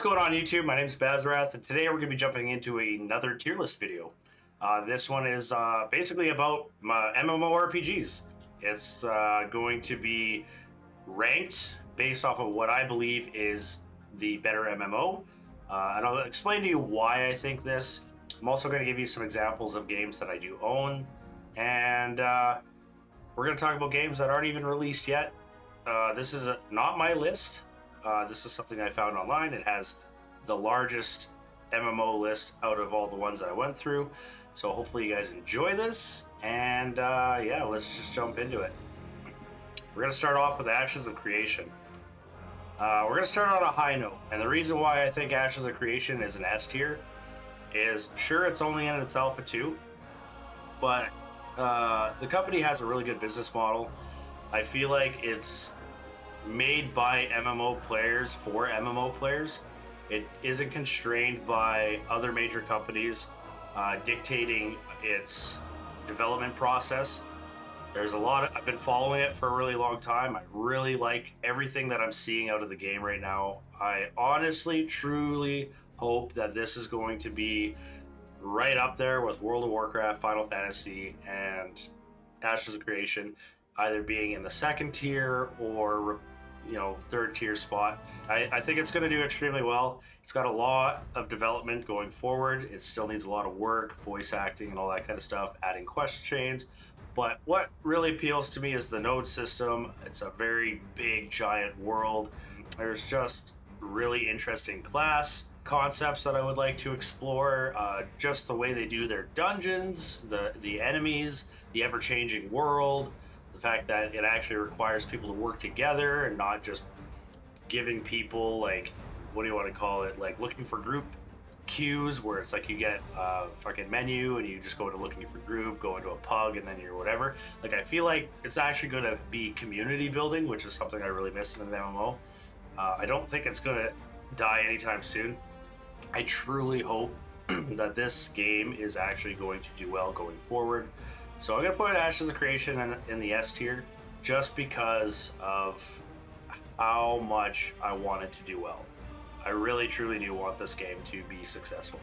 What's going on YouTube? My name is Bazerath, and today we're going to be jumping into another tier list video. This one is basically about my MMORPGs. It's going to be ranked based off of what I believe is the better MMO. And I'll explain to you why I think this. I'm also going to give you some examples of games that I do own. And we're going to talk about games that aren't even released yet. This is not my list. This is something I found online. It has the largest MMO list out of all the ones that I went through. So hopefully you guys enjoy this. And yeah, let's just jump into it. We're going to start off with Ashes of Creation. We're going to start on a high note. And the reason why I think Ashes of Creation is an S tier is, sure, it's only in its alpha 2, but the company has a really good business model. I feel like it's made by MMO players for MMO players. It isn't constrained by other major companies dictating its development process. There's a lot of, I've been following it for a really long time. I really like everything that I'm seeing out of the game right now. I honestly, truly hope that this is going to be right up there with World of Warcraft, Final Fantasy, and Ashes of Creation, either being in the second tier or third tier spot. I think it's going to do extremely well. It's got a lot of development going forward. It still needs a lot of work, voice acting and all that kind of stuff, adding quest chains. But what really appeals to me is the node system. It's a very big, giant world. There's just really interesting class concepts that I would like to explore. Just the way they do their dungeons, the enemies, the ever-changing world, the fact that it actually requires people to work together and not just giving people, like, what do you want to call it, like looking for group queues, where it's like you get a fucking menu and you just go to looking for group, go into a pug, and then you're whatever. Like, I feel like it's actually going to be community building, which is something I really miss in an MMO. I don't think it's going to die anytime soon. I truly hope that this game is actually going to do well going forward. So I'm going to put Ashes of Creation in the S tier just because of how much I want it to do well. I really, truly do want this game to be successful.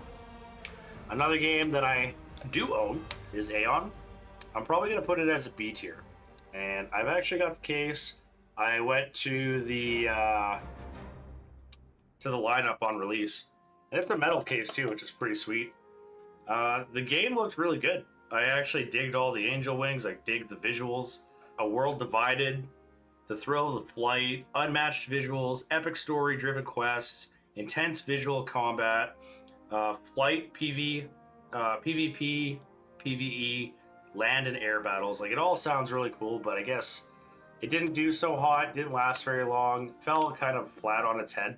Another game that I do own is Aeon. I'm probably going to put it as a B tier. And I've actually got the case. I went to the lineup on release. And it's a metal case too, which is pretty sweet. The game looks really good. I actually digged all the angel wings. I digged the visuals. A world divided, the thrill of the flight, unmatched visuals, epic story-driven quests, intense visual combat, flight PvP, PvE, land and air battles. Like, it all sounds really cool, but I guess it didn't do so hot, didn't last very long, fell kind of flat on its head,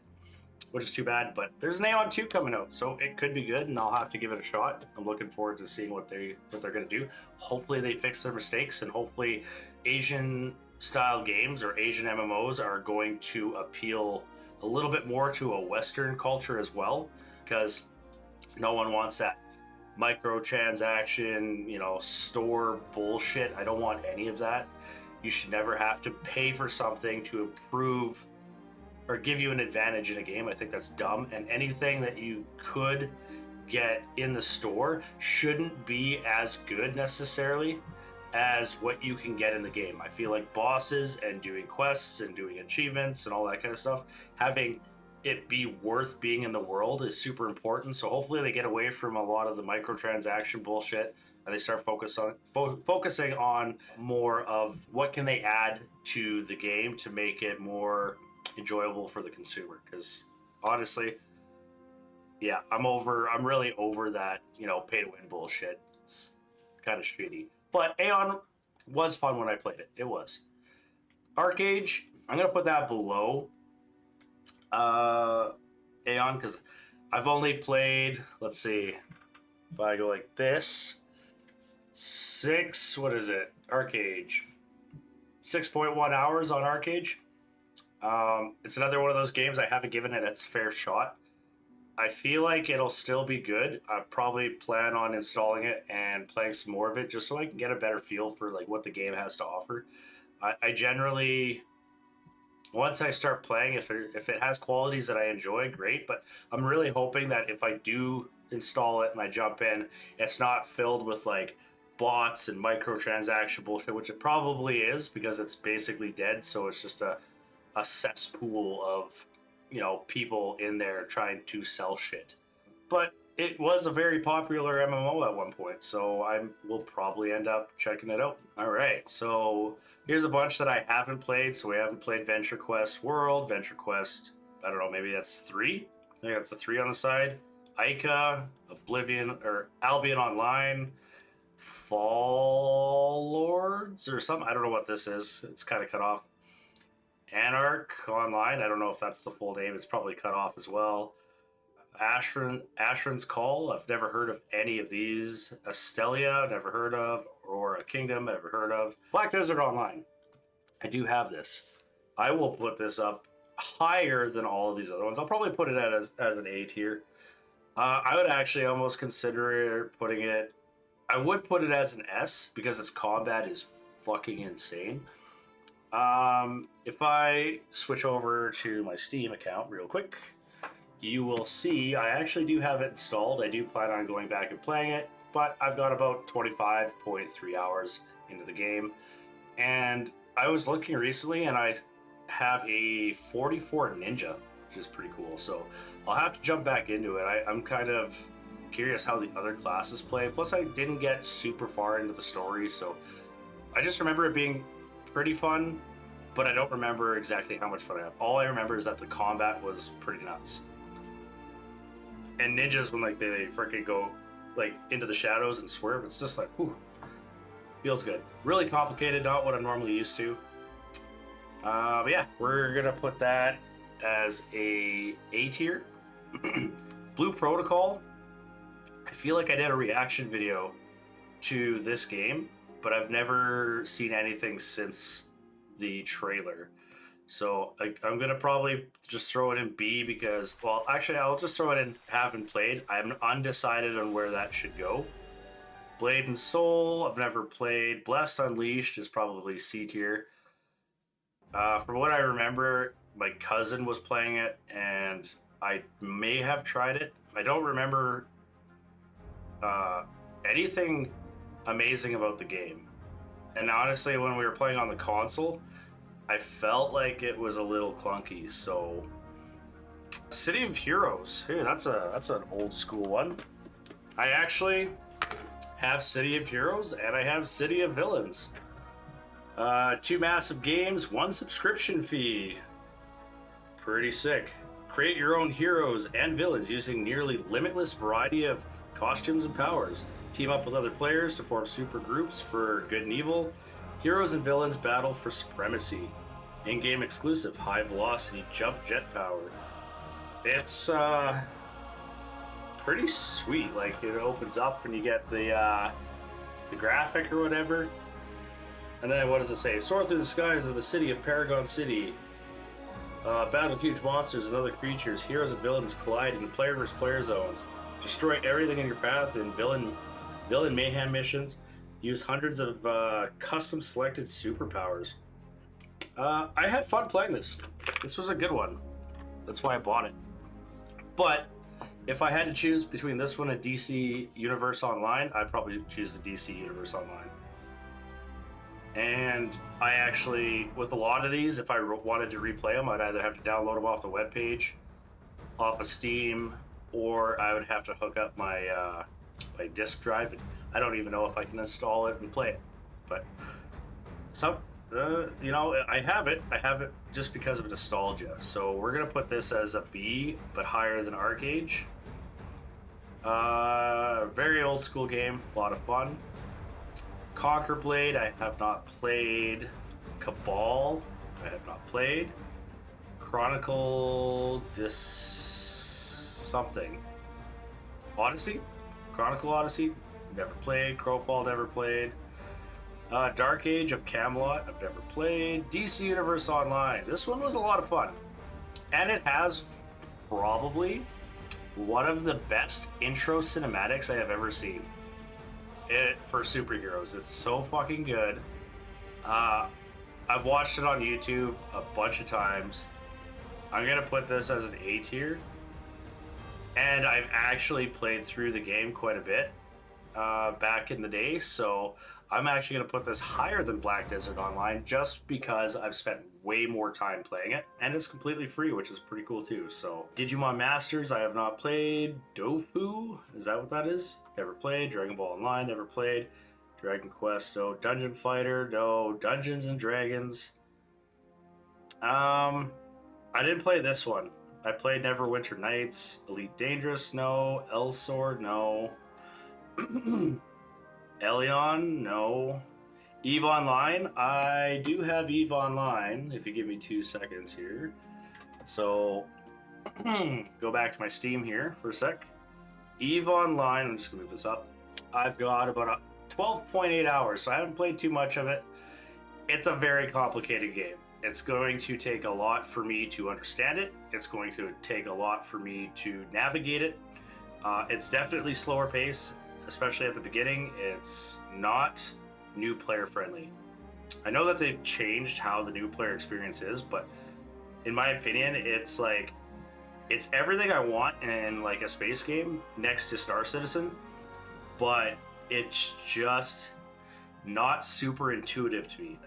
which is too bad. But there's an Aeon 2 coming out, so it could be good, and I'll have to give it a shot. I'm looking forward to seeing what they're going to do. Hopefully they fix their mistakes, and hopefully Asian style games or Asian MMOs are going to appeal a little bit more to a Western culture as well, because no one wants that microtransaction, store bullshit. I don't want any of that. You should never have to pay for something to improve or give you an advantage in a game. I think that's dumb, and anything that you could get in the store shouldn't be as good necessarily as what you can get in the game. I feel like bosses and doing quests and doing achievements and all that kind of stuff, having it be worth being in the world is super important. So hopefully they get away from a lot of the microtransaction bullshit and they start focusing on more of what can they add to the game to make it more enjoyable for the consumer. Because honestly, yeah, I'm really over that pay to win bullshit. It's kind of shitty. But Aeon was fun when I played it. It was. Arcage, I'm gonna put that below Aeon because I've only played, let's see, if I go like this, Arcage, 6.1 hours on Arcage. It's another one of those games I haven't given it its fair shot. I feel like it'll still be good. I probably plan on installing it and playing some more of it just so I can get a better feel for like what the game has to offer. I generally once I start playing, if it has qualities that I enjoy, great. But I'm really hoping that if I do install it and I jump in, it's not filled with like bots and microtransaction bullshit, which it probably is because it's basically dead. So it's just a cesspool of people in there trying to sell shit. But it was a very popular MMO at one point, so I will probably end up checking it out. All right, so here's a bunch that I haven't played. So we haven't played Venture Quest World, Venture Quest. I don't know, maybe that's 3. I think that's a 3 on the side. Ica, Oblivion or Albion Online, Fall Lords or something. I don't know what this is. It's kind of cut off. Anarch Online. I don't know if that's the full name. It's probably cut off as well. Ashran's Call. I've never heard of any of these. Astelia, never heard of. Aurora Kingdom, never heard of. Black Desert Online. I do have this. I will put this up higher than all of these other ones. I'll probably put it as an A tier. I would actually almost consider putting it. I would put it as an S because its combat is fucking insane. If I switch over to my Steam account real quick, you will see I actually do have it installed. I do plan on going back and playing it, but I've got about 25.3 hours into the game. And I was looking recently and I have a 44 Ninja, which is pretty cool. So I'll have to jump back into it. I'm kind of curious how the other classes play. Plus, I didn't get super far into the story, so I just remember it being pretty fun, but I don't remember exactly how much fun I have. All I remember is that the combat was pretty nuts. And ninjas, when like they freaking go like into the shadows and swerve, it's just like, whew, feels good. Really complicated, not what I'm normally used to. But yeah, we're gonna put that as a tier. Blue Protocol. I feel like I did a reaction video to this game, but I've never seen anything since the trailer. So I'm going to probably just throw it in B because, well, actually, I'll just throw it in haven't played. I'm undecided on where that should go. Blade and Soul, I've never played. Blessed Unleashed is probably C tier. From what I remember, my cousin was playing it, and I may have tried it. I don't remember anything amazing about the game. And honestly, when we were playing on the console, I felt like it was a little clunky. So, City of Heroes. Hey, that's an old school one. I actually have City of Heroes and I have City of Villains. 2 massive games, 1 subscription fee. Pretty sick. Create your own heroes and villains using nearly limitless variety of costumes and powers. Team up with other players to form super groups for good and evil. Heroes and villains battle for supremacy. In-game exclusive, high velocity jump jet power. It's pretty sweet. Like, it opens up and you get the graphic or whatever. And then what does it say? Soar through the skies of the city of Paragon City. Battle huge monsters and other creatures. Heroes and villains collide in player versus player zones. Destroy everything in your path in villain mayhem missions. Use hundreds of custom selected superpowers. I had fun playing this. This was a good one. That's why I bought it. But if I had to choose between this one and DC Universe Online, I'd probably choose the DC Universe Online. And I actually, with a lot of these, if I wanted to replay them, I'd either have to download them off the webpage, off of Steam, or I would have to hook up my my disk drive. And I don't even know if I can install it and play it. But some, I have it. I have it just because of nostalgia. So we're gonna put this as a B, but higher than Arcade. Very old school game, a lot of fun. Conquer Blade, I have not played. Cabal, I have not played. Chronicle something. Odyssey? Chronicle Odyssey, never played. Crowfall, never played. Dark Age of Camelot, I've never played. DC Universe Online, this one was a lot of fun. And it has probably one of the best intro cinematics I have ever seen. For superheroes. It's so fucking good. I've watched it on YouTube a bunch of times. I'm gonna put this as an A tier, and I've actually played through the game quite a bit back in the day, so I'm actually gonna put this higher than Black Desert Online just because I've spent way more time playing it, and it's completely free, which is pretty cool too. So Digimon Masters, I have not played. Dofu, is that what that is? Never played. Dragon Ball Online, never played. Dragon Quest, no. Dungeon Fighter, no. Dungeons and Dragons. I didn't play this one. I played Neverwinter Nights. Elite Dangerous, no. El Sword, no. Elion, no. Eve Online, I do have Eve Online, if you give me 2 seconds here. So, go back to my Steam here for a sec. Eve Online, I'm just gonna move this up. I've got about 12.8 hours, so I haven't played too much of it. It's a very complicated game. It's going to take a lot for me to understand it. It's going to take a lot for me to navigate it. It's definitely slower pace, especially at the beginning. It's not new player friendly. I know that they've changed how the new player experience is, but in my opinion, it's like it's everything I want in like a space game next to Star Citizen, but it's just not super intuitive to me.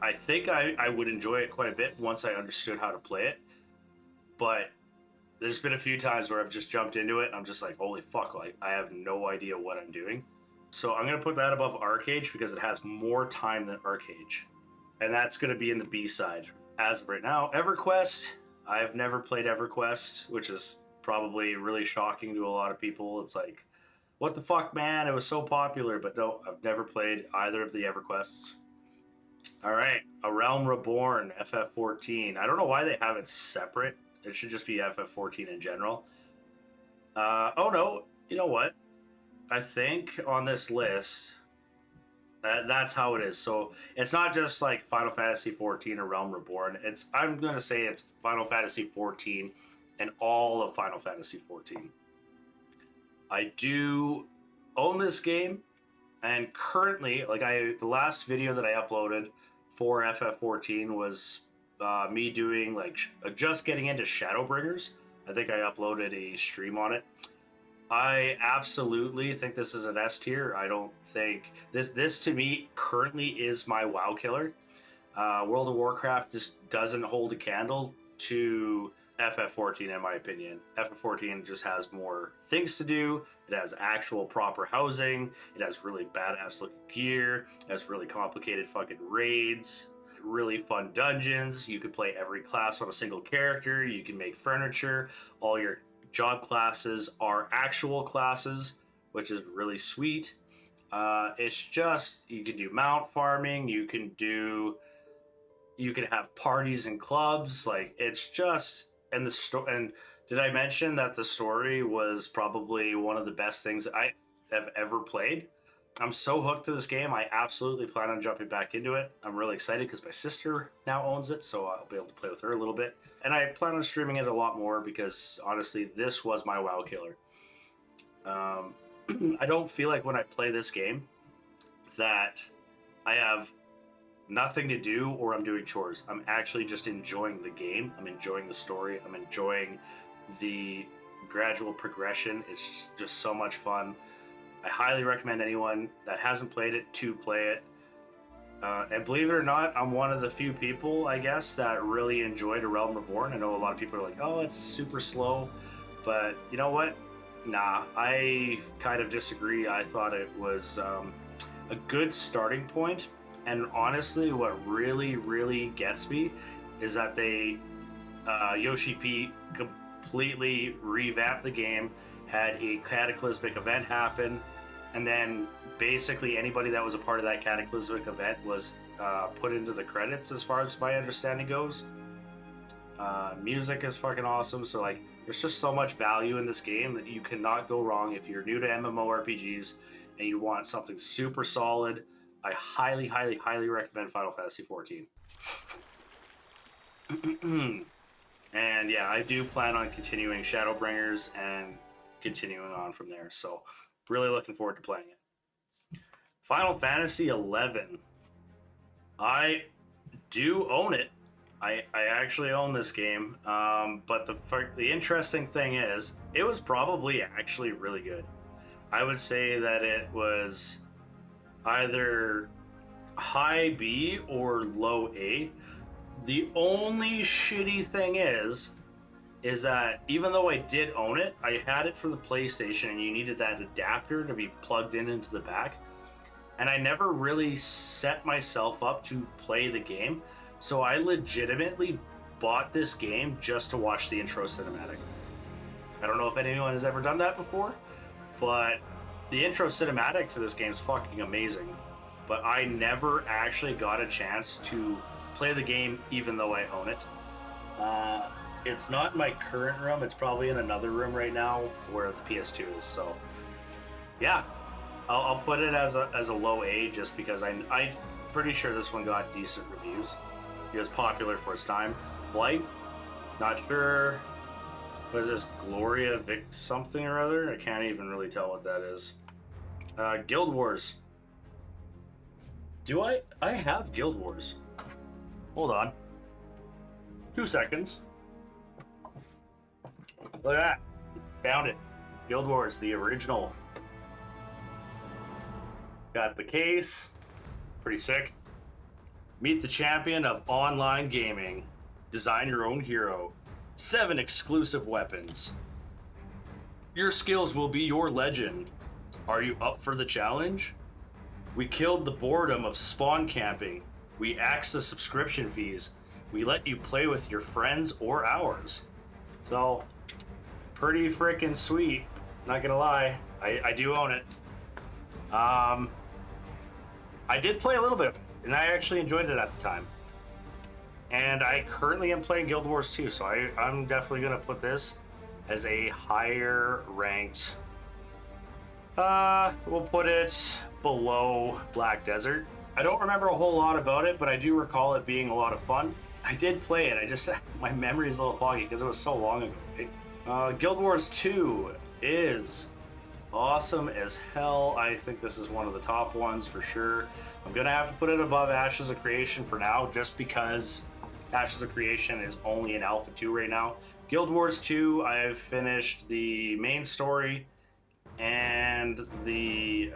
I think I would enjoy it quite a bit once I understood how to play it, but there's been a few times where I've just jumped into it and I'm just like, holy fuck, like I have no idea what I'm doing. So I'm going to put that above Arcade because it has more time than Arcade. And that's going to be in the B side. As of right now, EverQuest, I've never played EverQuest, which is probably really shocking to a lot of people. It's like, what the fuck, man? It was so popular, but no, I've never played either of the EverQuests. All right, A Realm Reborn, FF14. I don't know why they have it separate. It should just be FF14 in general. Oh no, you know what? I think on this list, that's how it is. So it's not just like Final Fantasy 14 or Realm Reborn. I'm gonna say it's Final Fantasy 14 and all of Final Fantasy 14. I do own this game, and currently, like the last video that I uploaded for FF14 was me doing like just getting into Shadowbringers. I think I uploaded a stream on it. I absolutely think this is an S tier. I don't think this to me currently is my WoW killer. World of Warcraft just doesn't hold a candle to FF14 in my opinion. FF14 just has more things to do. It has actual proper housing. It has really badass looking gear. It has really complicated fucking raids. Really fun dungeons. You can play every class on a single character. You can make furniture. All your job classes are actual classes, which is really sweet. It's just you can do mount farming. You can have parties and clubs. Like it's just and the story. And did I mention that the story was probably one of the best things I have ever played? I'm so hooked to this game. I absolutely plan on jumping back into it. I'm really excited because my sister now owns it, so I'll be able to play with her a little bit. And I plan on streaming it a lot more because honestly, this was my WoW killer. I don't feel like when I play this game that I have nothing to do or I'm doing chores. I'm actually just enjoying the game. I'm enjoying the story. I'm enjoying the gradual progression. It's just so much fun. I highly recommend anyone that hasn't played it to play it. And believe it or not, I'm one of the few people, I guess, that really enjoyed A Realm Reborn. I know a lot of people are like, oh, it's super slow. But you know what? Nah, I kind of disagree. I thought it was a good starting point. And honestly, what really, really gets me is that Yoshi P completely revamped the game, had a cataclysmic event happen, and then basically anybody that was a part of that cataclysmic event was put into the credits as far as my understanding goes. Music is fucking awesome, so like there's just so much value in this game that you cannot go wrong if you're new to MMORPGs and you want something super solid. I highly, highly, highly recommend Final Fantasy 14. And yeah, I do plan on continuing Shadowbringers and continuing on from there. So really looking forward to playing it. Final Fantasy 11. I do own it. I actually own this game, but the interesting thing is, it was probably actually really good. I would say that it was either high B or low A. The only shitty thing is that even though I did own it, I had it for the PlayStation, and you needed that adapter to be plugged in into the back, and I never really set myself up to play the game. So I legitimately bought this game just to watch the intro cinematic. I don't know if anyone has ever done that before, but the intro cinematic to this game is fucking amazing. But I never actually got a chance to play the game, even though I own it. It's not in my current room. It's probably in another room right now where the PS2 is. So, yeah, I'll put it as a low A just because I'm pretty sure this one got decent reviews. It was popular for its time. Flight, not sure. What is this? Gloria Vic something or other? I can't even really tell what that is. Guild Wars. Do I have Guild Wars? Hold on. 2 seconds. Look at that. Found it. Guild Wars, the original. Got the case. Pretty sick. Meet the champion of online gaming. Design your own hero. 7 exclusive weapons. Your skills will be your legend. Are you up for the challenge? We killed the boredom of spawn camping. We axed the subscription fees. We let you play with your friends or ours. So, pretty freaking sweet. Not gonna lie, I do own it. I did play a little bit, and I actually enjoyed it at the time. And I currently am playing Guild Wars 2, so I'm definitely gonna put this as a higher ranked. We'll put it below Black Desert. I don't remember a whole lot about it, but I do recall it being a lot of fun. I did play it. I just my memory is a little foggy because it was so long ago. Right? Guild Wars 2 is awesome as hell. I think this is one of the top ones for sure. I'm gonna have to put it above Ashes of Creation for now, just because Ashes of Creation is only in Alpha 2 right now. Guild Wars 2, I've finished the main story and the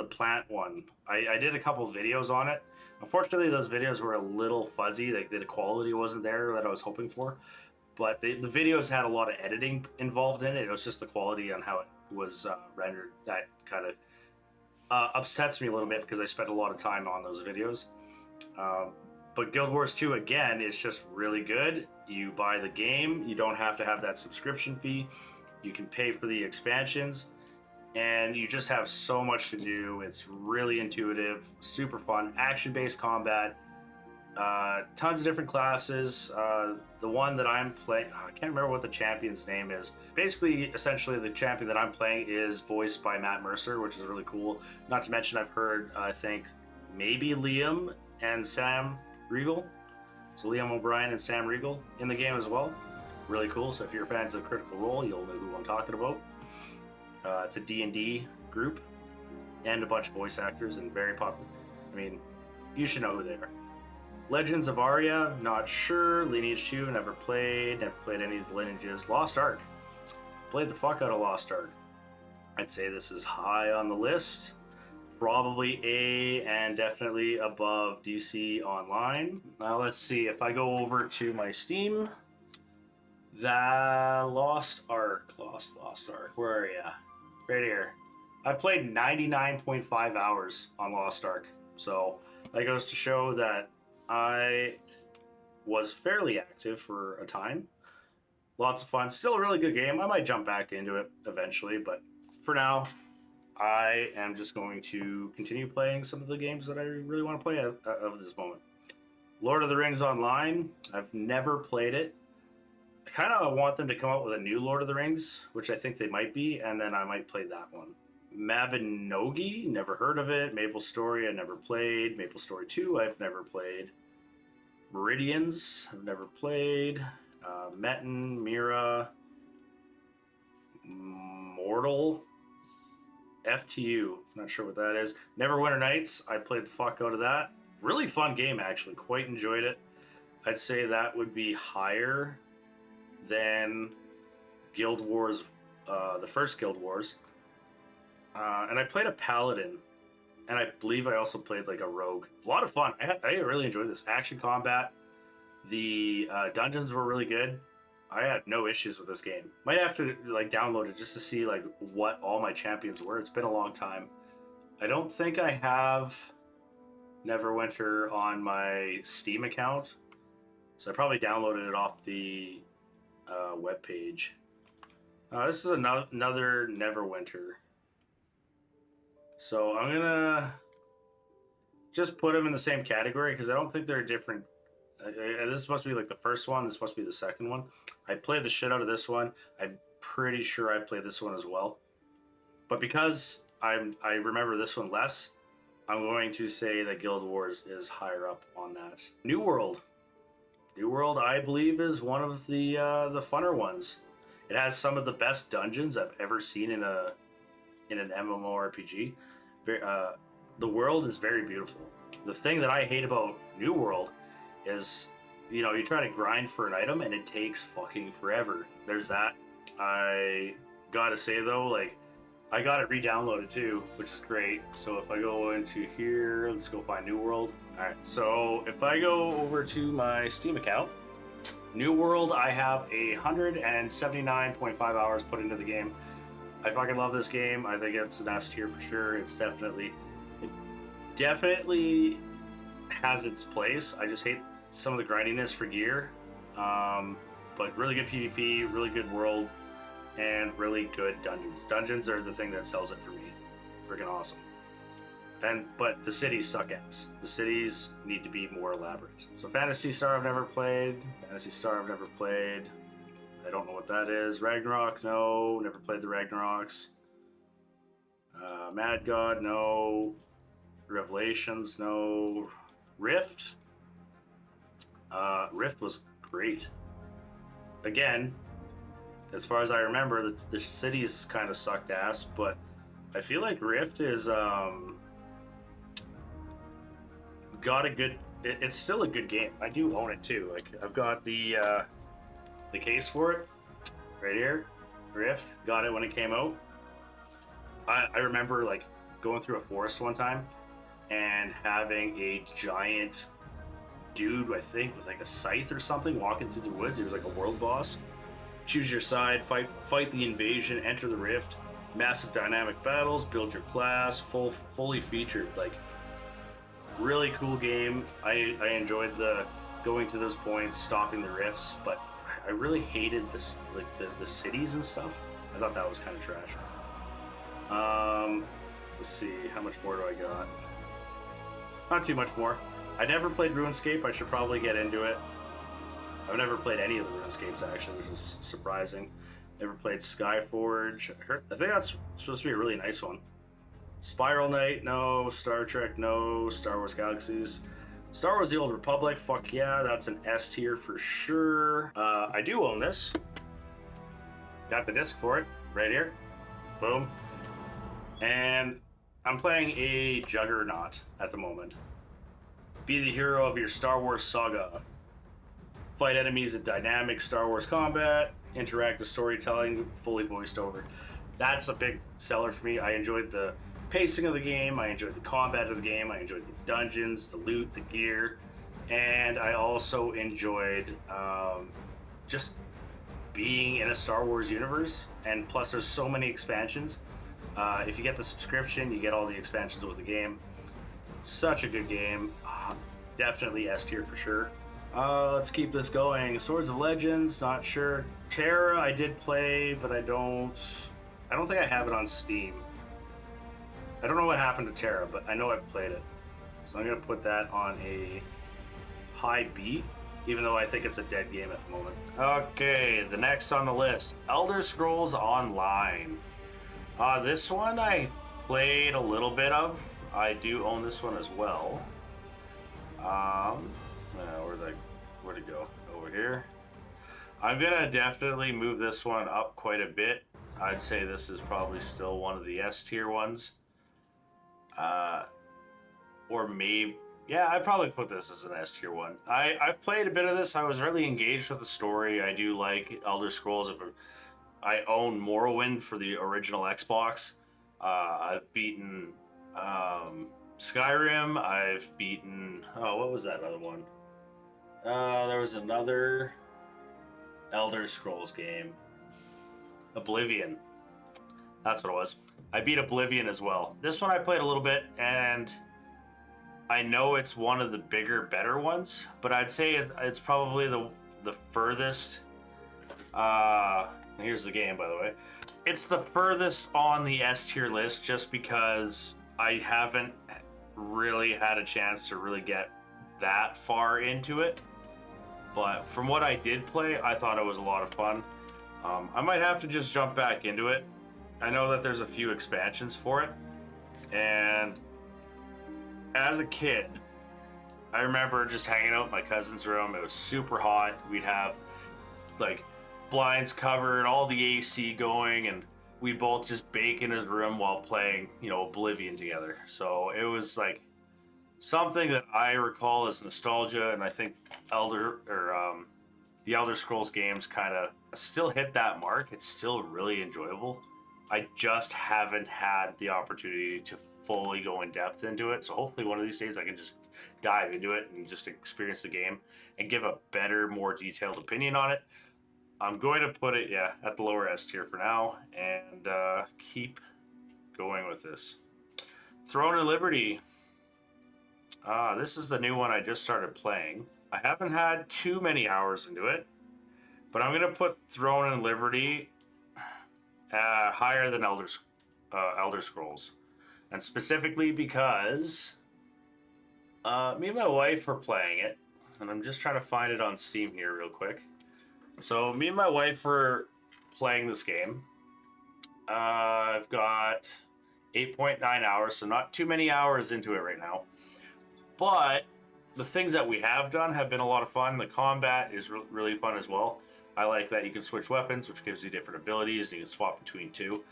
plant one. I did a couple videos on it. Unfortunately, those videos were a little fuzzy. Like the quality wasn't there that I was hoping for. But the videos had a lot of editing involved in it. It was just the quality on how it was rendered that kind of upsets me a little bit because I spent a lot of time on those videos. But Guild Wars 2, again, is just really good. You buy the game. You don't have to have that subscription fee. You can pay for the expansions. And you just have so much to do. It's really intuitive, super fun, action-based combat, tons of different classes. The one that I'm playing, I can't remember what the champion's name is. Basically, essentially, the champion that I'm playing is voiced by Matt Mercer, which is really cool. Not to mention, I've heard, I think, maybe Liam and Sam Riegel. So Liam O'Brien and Sam Riegel in the game as well. Really cool. So if you're fans of Critical Role, you'll know who I'm talking about. It's a D&D group and a bunch of voice actors and very popular. I mean, you should know who they are. Legends of Arya, not sure. Lineage 2, never played any of the lineages. Lost Ark, played the fuck out of Lost Ark. I'd say this is high on the list. Probably A and definitely above DC Online. Now let's see, if I go over to my Steam, the Lost Ark, where are ya? Right here. I played 99.5 hours on Lost Ark. So that goes to show that I was fairly active for a time. Lots of fun. Still a really good game. I might jump back into it eventually, but for now, I am just going to continue playing some of the games that I really want to play of this moment. Lord of the Rings Online. I've never played it. I kind of want them to come out with a new Lord of the Rings, which I think they might be, and then I might play that one. Mabinogi, never heard of it. Maple Story, I never played. Maple Story 2, I've never played. Meridians, I've never played. Metin, Mira, Mortal, FTU, not sure what that is. Neverwinter Nights, I played the fuck out of that. really fun game, actually. Quite enjoyed it. I'd say that would be higher than Guild Wars, the first Guild Wars. And I played a paladin, and I believe I also played like a rogue. A lot of fun. I really enjoyed this action combat. The dungeons were really good. I had no issues with this game. Might have to like download it just to see like what all my champions were. It's been a long time. I don't think I have Neverwinter on my Steam account, so I probably downloaded it off the web page. This is another Neverwinter. So I'm gonna just put them in the same category because I don't think they're different. This must be like the first one. This must be the second one. I played the shit out of this one. I'm pretty sure I played this one as well. But because I remember this one less, I'm going to say that Guild Wars is higher up on that. New World. New World, I believe, is one of the funner ones. It has some of the best dungeons I've ever seen in an MMORPG. The world is very beautiful. The thing that I hate about New World is, you know, you try to grind for an item and it takes fucking forever. There's that. I gotta say though, like, I got it re-downloaded too, which is great. So if I go into here, let's go find New World. All right, so if I go over to my Steam account, New World, I have 179.5 hours put into the game. I fucking love this game. I think it's an S tier for sure. It definitely has its place. I just hate some of the grindiness for gear. But really good PvP, really good world, and really good dungeons. Dungeons are the thing that sells it for me. Freaking awesome. But the cities suck ass. The cities need to be more elaborate. So Phantasy Star I've never played. I don't know what that is. Ragnarok, no. Never played the Ragnaroks. Mad God, no. Revelations, no. Rift. Rift was great. Again, as far as I remember, the cities kind of sucked ass, but I feel like Rift is got a good. It's still a good game. I do own it too. Like I've got the case for it right here. Rift, got it when it came out. I remember like going through a forest one time and having a giant dude, I think, with like a scythe or something, walking through the woods. He was like a world boss. Choose your side, fight the invasion, enter the rift. Massive dynamic battles, build your class, fully featured. Like, really cool game. I enjoyed the going to those points, stopping the rifts, but I really hated this, like the cities and stuff. I thought that was kind of trash. Let's see, how much more do I got? Not too much more. I never played RuneScape. I should probably get into it. I've never played any of the RuneScapes actually, which is surprising. Never played Skyforge. I think that's supposed to be a really nice one. Spiral Knight, no. Star Trek, no. Star Wars Galaxies. Star Wars The Old Republic, fuck yeah, that's an S tier for sure. I do own this. Got the disc for it, right here. Boom. And I'm playing a Juggernaut at the moment. Be the hero of your Star Wars saga. Fight enemies in dynamic Star Wars combat, interactive storytelling, fully voiced over. That's a big seller for me. I enjoyed the pacing of the game, I enjoyed the combat of the game, I enjoyed the dungeons, the loot, the gear, and I also enjoyed just being in a Star Wars universe. And plus there's so many expansions. If you get the subscription, you get all the expansions with the game. Such a good game. Definitely S tier for sure. Let's keep this going. Swords of Legends, not sure. Terra, I did play, but I don't think I have it on Steam. I don't know what happened to Terra, but I know I've played it. So I'm gonna put that on a high B, even though I think it's a dead game at the moment. Okay, the next on the list, Elder Scrolls Online. This one I played a little bit of. I do own this one as well. Where'd it go? Over here. I'm gonna definitely move this one up quite a bit. I'd say this is probably still one of the S tier ones. Or maybe Yeah, I'd probably put this as an S tier one. I've played a bit of this. I was really engaged with the story. I do like Elder Scrolls. I own Morrowind for the original Xbox. I've beaten Skyrim. I've beaten, oh, what was that other one? There was another Elder Scrolls game, Oblivion. That's what it was. I beat Oblivion as well. This one I played a little bit, and I know it's one of the bigger, better ones, but I'd say it's probably the furthest. Here's the game, by the way. It's the furthest on the S tier list, just because I haven't really had a chance to really get that far into it. But from what I did play, I thought it was a lot of fun. I might have to just jump back into it. I know that there's a few expansions for it, and as a kid, I remember just hanging out in my cousin's room. It was super hot. We'd have like blinds covered, all the AC going, and we'd both just bake in his room while playing, Oblivion together. So it was like something that I recall as nostalgia, and I think the Elder Scrolls games kind of still hit that mark. It's still really enjoyable. I just haven't had the opportunity to fully go in depth into it. So hopefully one of these days I can just dive into it and just experience the game and give a better, more detailed opinion on it. I'm going to put it, at the lower S tier for now, and keep going with this. Throne of Liberty. This is the new one I just started playing. I haven't had too many hours into it, but I'm going to put Throne and Liberty higher than Elder Scrolls, and specifically because me and my wife are playing it, and I'm just trying to find it on Steam here real quick. So me and my wife are playing this game. I've got 8.9 hours, so not too many hours into it right now, but the things that we have done have been a lot of fun. The combat is really fun as well. I like that you can switch weapons, which gives you different abilities, and you can swap between two.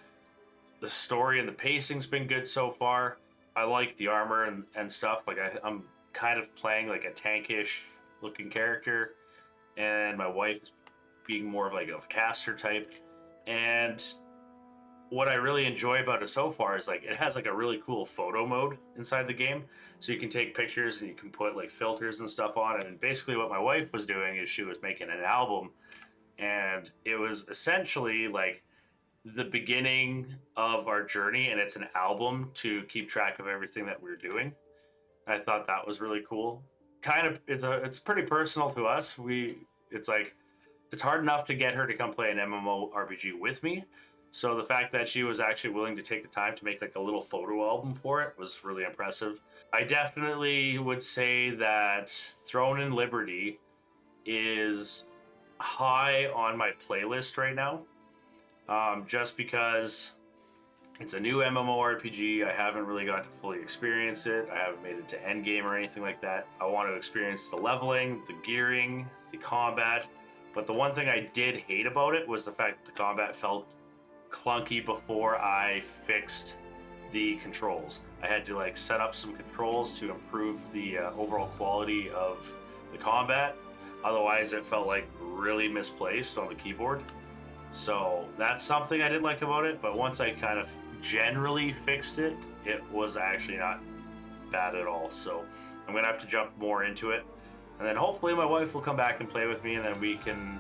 The story and the pacing's been good so far. I like the armor and stuff. Like I'm kind of playing like a tankish looking character, and my wife is being more of like a caster type. And what I really enjoy about it so far is like it has like a really cool photo mode inside the game, so you can take pictures and you can put like filters and stuff on it. And basically what my wife was doing is she was making an album, and it was essentially like the beginning of our journey, and it's an album to keep track of everything that we're doing. I thought that was really cool. Kind of, it's pretty personal to us. It's hard enough to get her to come play an MMORPG with me. So the fact that she was actually willing to take the time to make like a little photo album for it was really impressive. I definitely would say that Throne and Liberty is high on my playlist right now, just because it's a new MMORPG. I haven't really got to fully experience it. I haven't made it to endgame or anything like that. I want to experience the leveling, the gearing, the combat. But the one thing I did hate about it was the fact that the combat felt clunky before I fixed the controls. I had to like set up some controls to improve the overall quality of the combat. Otherwise, it felt like really misplaced on the keyboard. So that's something I didn't like about it. But once I kind of generally fixed it, it was actually not bad at all. So I'm gonna have to jump more into it, and then hopefully my wife will come back and play with me, and then we can,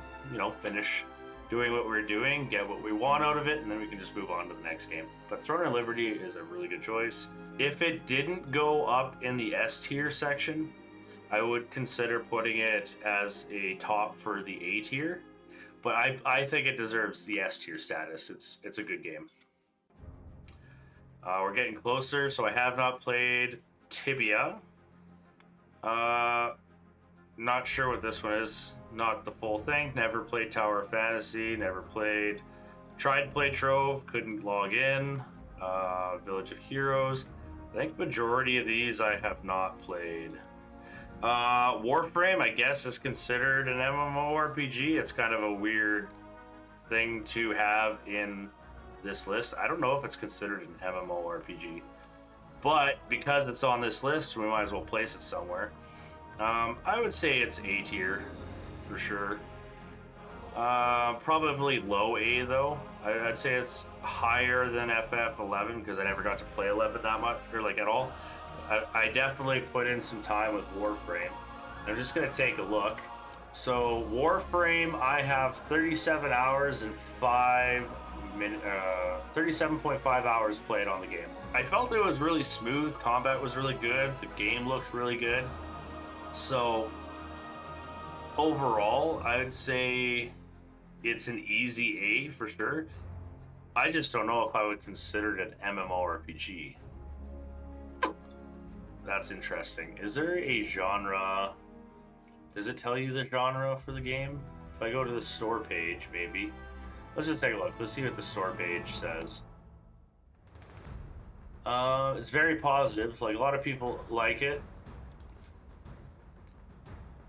finish doing what we're doing, get what we want out of it, and then we can just move on to the next game. But Throne of Liberty is a really good choice. If it didn't go up in the S tier section, I would consider putting it as a top for the A tier, but I think it deserves the S tier status. It's a good game. We're getting closer, so I have not played Tibia. Not sure what this one is. Not the full thing. Never played Tower of Fantasy. Tried to play Trove. Couldn't log in. Village of Heroes. I think majority of these I have not played. Warframe, I guess, is considered an MMORPG. It's kind of a weird thing to have in this list. I don't know if it's considered an MMORPG, but because it's on this list, we might as well place it somewhere. I would say it's A tier for sure. Probably low A though. I'd say it's higher than FF11 because I never got to play 11 that much or like at all. I definitely put in some time with Warframe. I'm just gonna take a look. So Warframe, I have 37 hours and 37.5 hours played on the game. I felt it was really smooth. Combat was really good. The game looked really good. So overall, I would say it's an easy A for sure. I just don't know if I would consider it an MMORPG. That's interesting. Is there a genre? Does it tell you the genre for the game? If I go to the store page, maybe. Let's just take a look. Let's see what the store page says. It's very positive. Like, a lot of people like it.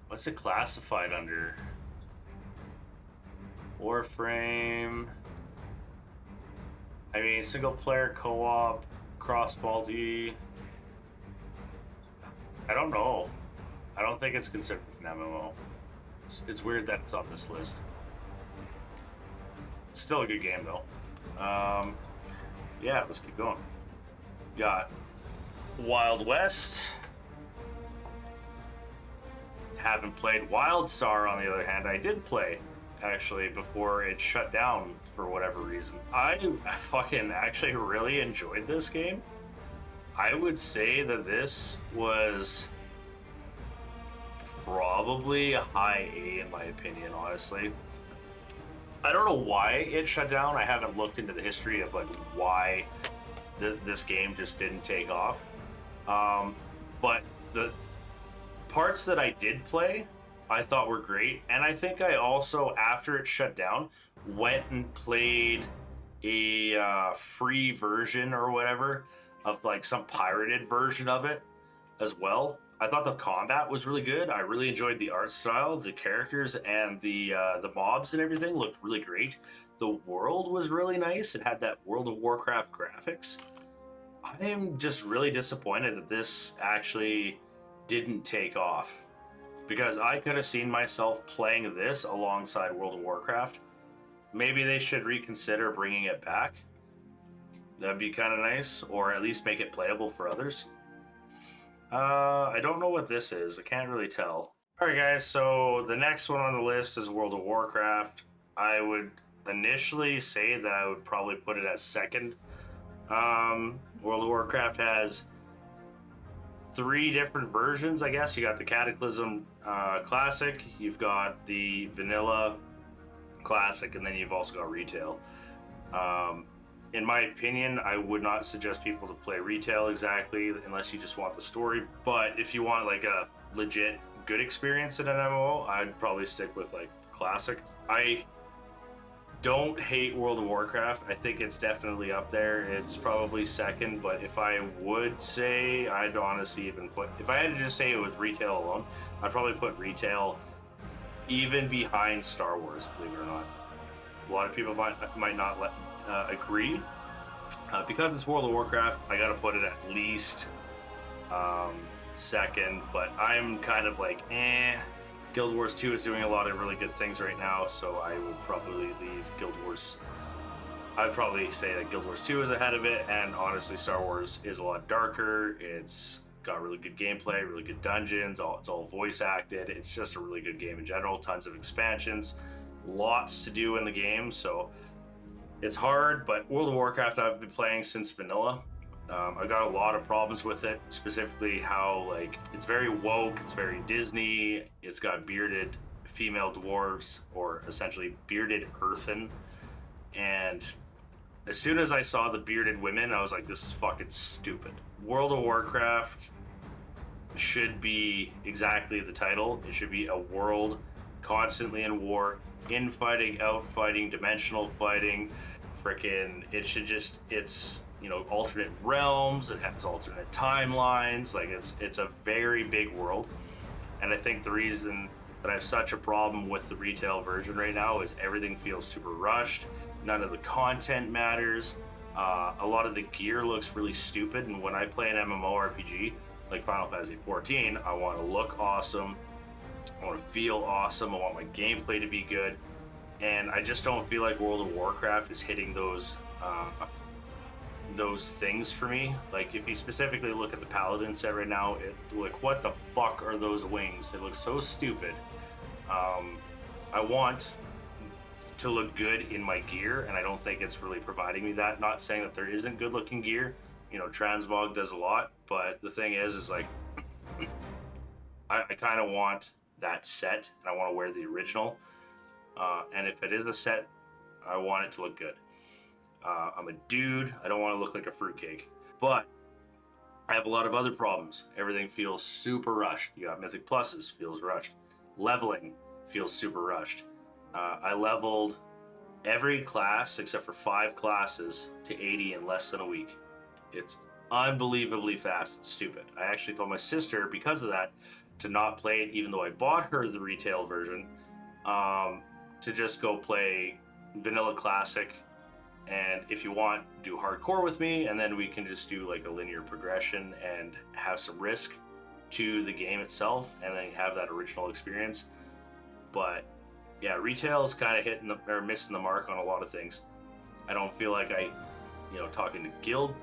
What's it classified under? Warframe. I mean, single player co-op, cross multi. I don't know. I don't think it's considered an MMO. It's weird that it's on this list. It's still a good game though. Yeah, let's keep going. Got Wild West. Haven't played WildStar on the other hand. I did play actually before it shut down for whatever reason. I fucking actually really enjoyed this game. I would say that this was probably a high A in my opinion, honestly. I don't know why it shut down. I haven't looked into the history of like why this game just didn't take off. But the parts that I did play, I thought were great. And I think I also, after it shut down, went and played a free version or whatever of like some pirated version of it as well. I thought the combat was really good. I really enjoyed the art style, the characters, and the mobs and everything looked really great. The world was really nice. It had that World of Warcraft graphics. I am just really disappointed that this actually didn't take off because I could have seen myself playing this alongside World of Warcraft. Maybe they should reconsider bringing it back. That'd be kind of nice, or at least make it playable for others. I don't know what this is. I can't really tell. All right, guys. So the next one on the list is World of Warcraft. I would initially say that I would probably put it as second. World of Warcraft has 3 different versions, I guess. You got the Cataclysm Classic, you've got the Vanilla Classic, and then you've also got Retail. In my opinion, I would not suggest people to play Retail exactly unless you just want the story. But if you want like a legit good experience in an MMO, I'd probably stick with like Classic. I don't hate World of Warcraft. I think it's definitely up there. It's probably second, but if I would say, I'd honestly even put, if I had to just say it was Retail alone, I'd probably put Retail even behind Star Wars, believe it or not. A lot of people might not agree. Because it's World of Warcraft, I gotta put it at least second, but I'm kind of like, Guild Wars 2 is doing a lot of really good things right now, so I would probably leave Guild Wars. I'd probably say that Guild Wars 2 is ahead of it, and honestly, Star Wars is a lot darker. It's got really good gameplay, really good dungeons, it's all voice acted. It's just a really good game in general, tons of expansions, lots to do in the game, so it's hard, but World of Warcraft I've been playing since vanilla. I've got a lot of problems with it, specifically how like it's very woke, it's very Disney, it's got bearded female dwarves, or essentially bearded earthen, and as soon as I saw the bearded women, I was like, this is fucking stupid. World of Warcraft should be exactly the title. It should be a world constantly in war, infighting, outfighting, dimensional fighting, freaking, it should just, it's, you know, alternate realms, it has alternate timelines, like it's a very big world. And I think the reason that I have such a problem with the retail version right now is everything feels super rushed, none of the content matters. A lot of the gear looks really stupid, and when I play an MMORPG like Final Fantasy 14, I want to look awesome, I want to feel awesome, I want my gameplay to be good, and I just don't feel like World of Warcraft is hitting those things for me. Like if you specifically look at the Paladin set right now, like what the fuck are those wings? It looks so stupid. I want to look good in my gear, and I don't think it's really providing me that. Not saying that there isn't good looking gear, you know, Transmog does a lot, but the thing is like I kind of want that set, and I want to wear the original. And if it is a set, I want it to look good. I'm a dude. I don't want to look like a fruitcake. But I have a lot of other problems. Everything feels super rushed. You got Mythic Pluses, feels rushed. Leveling feels super rushed. I leveled every class except for 5 classes to 80 in less than a week. It's unbelievably fast and stupid. I actually told my sister, because of that, to not play it, even though I bought her the retail version, to just go play Vanilla Classic, and if you want, do hardcore with me, and then we can just do like a linear progression and have some risk to the game itself, and then have that original experience. But yeah, retail is kind of missing the mark on a lot of things. I don't feel like talking to guild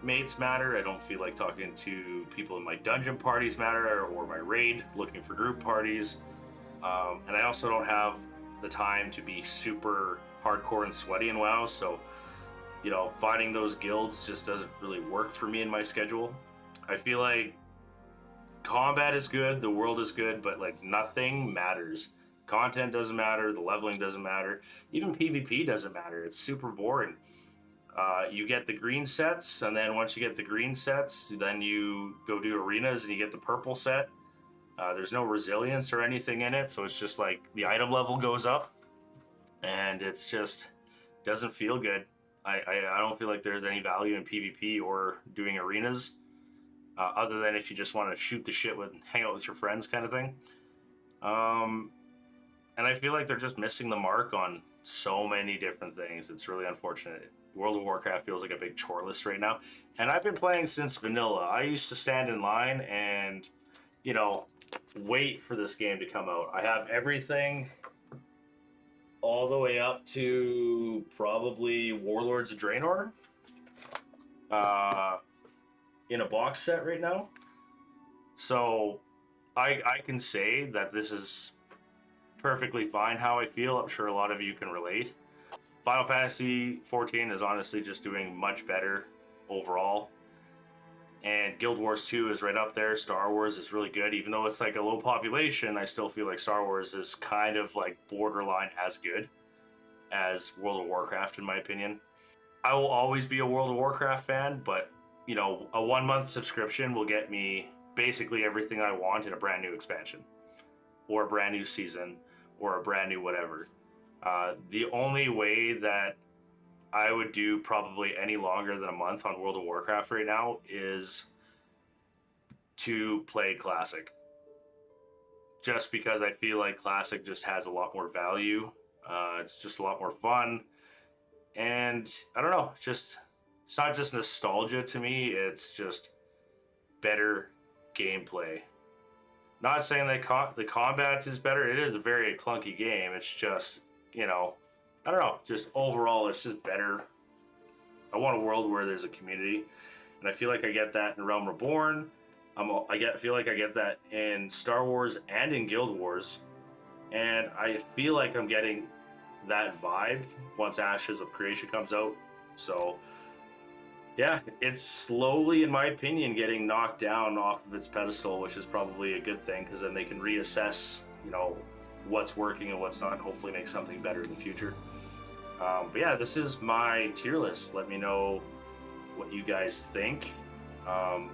mates matter. I don't feel like talking to people in my dungeon parties matter, or my raid looking for group parties. And I also don't have the time to be super hardcore and sweaty in WoW, so finding those guilds just doesn't really work for me in my schedule. I feel like combat is good, the world is good, but like nothing matters. Content doesn't matter, the leveling doesn't matter, even PvP doesn't matter. It's super boring. You get the green sets, and then once you get the green sets, then you go do arenas and you get the purple set. There's no resilience or anything in it, so it's just like the item level goes up, and it's just doesn't feel good. I don't feel like there's any value in PvP or doing arenas, other than if you just want to shoot the shit with, hang out with your friends kind of thing. And I feel like they're just missing the mark on so many different things. It's really unfortunate. World of Warcraft feels like a big chore list right now. And I've been playing since vanilla. I used to stand in line and, wait for this game to come out. I have everything all the way up to probably Warlords of Draenor in a box set right now. So I can say that this is perfectly fine how I feel. I'm sure a lot of you can relate. Final Fantasy 14 is honestly just doing much better overall. And Guild Wars 2 is right up there. Star Wars is really good. Even though it's like a low population, I still feel like Star Wars is kind of like borderline as good as World of Warcraft, in my opinion. I will always be a World of Warcraft fan, but, a 1-month subscription will get me basically everything I want in a brand new expansion, or a brand new season, or a brand new whatever. The only way that I would do probably any longer than a month on World of Warcraft right now is to play Classic. Just because I feel like Classic just has a lot more value. It's just a lot more fun. And I don't know, it's not just nostalgia to me, it's just better gameplay. Not saying that the combat is better, it is a very clunky game. It's just, I don't know, just overall, it's just better. I want a world where there's a community, and I feel like I get that in Realm Reborn. Feel like I get that in Star Wars and in Guild Wars, and I feel like I'm getting that vibe once Ashes of Creation comes out. So, yeah, it's slowly, in my opinion, getting knocked down off of its pedestal, which is probably a good thing, because then they can reassess, what's working and what's not, and hopefully make something better in the future. But yeah, this is my tier list. Let me know what you guys think.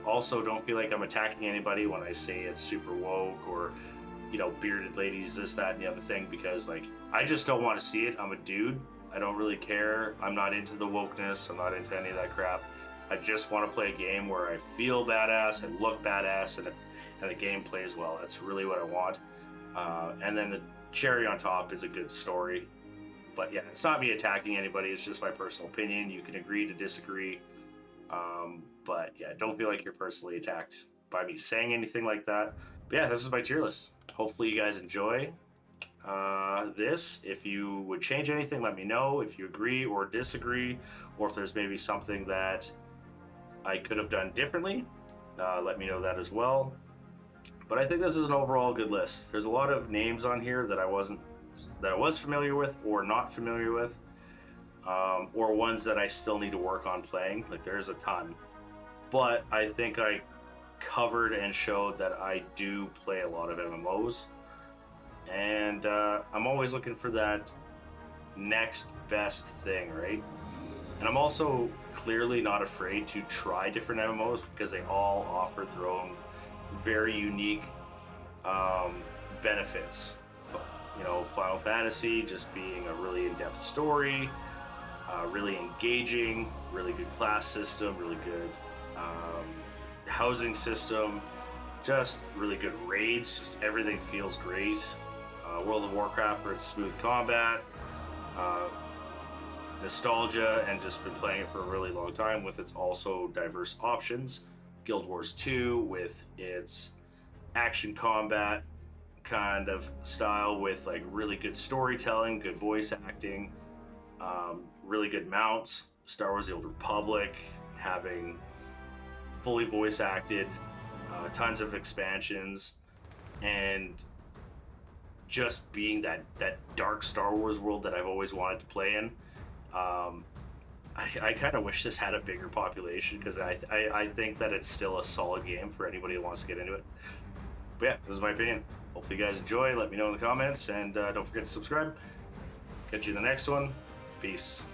Also, don't feel like I'm attacking anybody when I say it's super woke or, bearded ladies, this, that, and the other thing, because, I just don't want to see it. I'm a dude. I don't really care. I'm not into the wokeness. I'm not into any of that crap. I just want to play a game where I feel badass and look badass, and the game plays well. That's really what I want. And then the cherry on top is a good story. But yeah, it's not me attacking anybody. It's just my personal opinion. You can agree to disagree. But yeah, don't feel like you're personally attacked by me saying anything like that. But yeah, this is my tier list. Hopefully you guys enjoy this. If you would change anything, let me know. If you agree or disagree, or if there's maybe something that I could have done differently, let me know that as well. But I think this is an overall good list. There's a lot of names on here that I was familiar with or not familiar with, or ones that I still need to work on playing. Like there's a ton, but I think I covered and showed that I do play a lot of MMOs, and I'm always looking for that next best thing, right? And I'm also clearly not afraid to try different MMOs because they all offer their own very unique benefits. You know, Final Fantasy just being a really in-depth story, really engaging, really good class system, really good housing system, just really good raids, just everything feels great. World of Warcraft for its smooth combat, nostalgia, and just been playing it for a really long time with its also diverse options. Guild Wars 2 with its action combat kind of style with like really good storytelling, good voice acting, really good mounts. Star Wars: The Old Republic having fully voice acted, tons of expansions, and just being that dark Star Wars world that I've always wanted to play in. I kind of wish this had a bigger population because I think that it's still a solid game for anybody who wants to get into it. But yeah, this is my opinion. Hopefully you guys enjoy. Let me know in the comments, and don't forget to subscribe. Catch you in the next one. Peace.